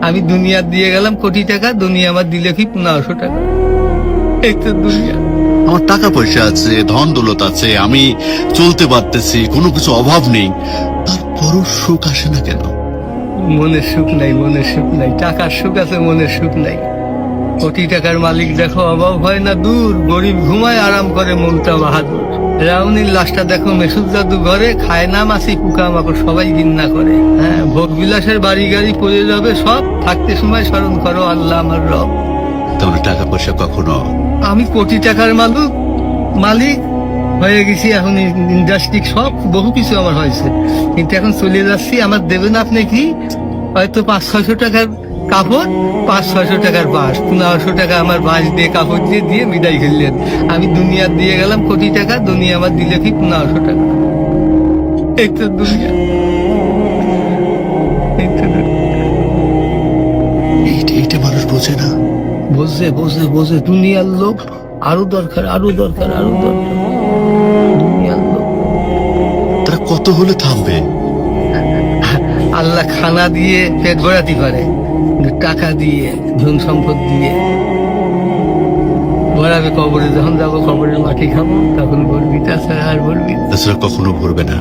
আমি দুনিয়া দিয়ে গেলাম কোটি টাকা, দুনিয়া আমার দিলে কি 1500 টাকা। এই তো দুনিয়া। আমার টাকা পয়সা আছে, ধন দৌলত আছে, আমি চলতে পারতেছি, কোনো কিছু অভাব নেই, তারপরও সুখ আসে না কেন? মনের সুখ নাই, মনের সুখ নাই। টাকার সুখ আছে, মনের সুখ নাই। কোটি টাকার মালিক দেখো অভাব হয় না দূর, গরিব ঘুমায় আরাম করে মনটা বাহাদুর। রাউনির লাশটা দেখো মেসুদ জাদু ঘরে, খায় না মাছি পোকা মাকড় সবাই ঘিন্না করে। হ্যাঁ, ভোগ বিলাসের বাড়ি গাড়ি পড়ে যাবে সব, থাকতে সময় স্মরণ করো আল্লাহ আমার রব। তাহলে টাকা পয়সা কখনো? আমি কোটি টাকার মালিক হয়ে গেছি, এখন ইন্ডাস্ট্রি সব বহু কিছু আমার হয়েছে, কিন্তু এখন চলে যাচ্ছি। আমার দেবেন আপনি কি হয়তো 500-600 টাকার কাপড়, 500-600 টাকার বাঁশ, 1500 টাকা আমার বাঁশ দিয়ে কাপড় দিয়ে দিয়ে বিদায় খেললেন। আমি দুনিয়া দিয়ে গেলাম কোটি টাকা, দুনিয়া আমার দিলে কি 1500 টাকা। এই তো দুনিয়া, এই তো দুনিয়া। এইটা মানুষ বোঝে না। বোঝে বোঝে বোঝে, দুনিয়ার লোক আরো দরকার, আরো দরকার, আরো দরকার। দুনিয়ার লোক তারা কত হলে থামবে? আল্লাহ খানা দিয়ে পেট ভরাতে পারে, কিন্তু টাকা দিয়ে, ধন সম্পদ দিয়ে ভরাবে কবরে। যখন যাবো কবরের মাটি খাবো, তখন বলবি, তাছাড়া আর বলবি। তাছাড়া কখনো ভরবে না।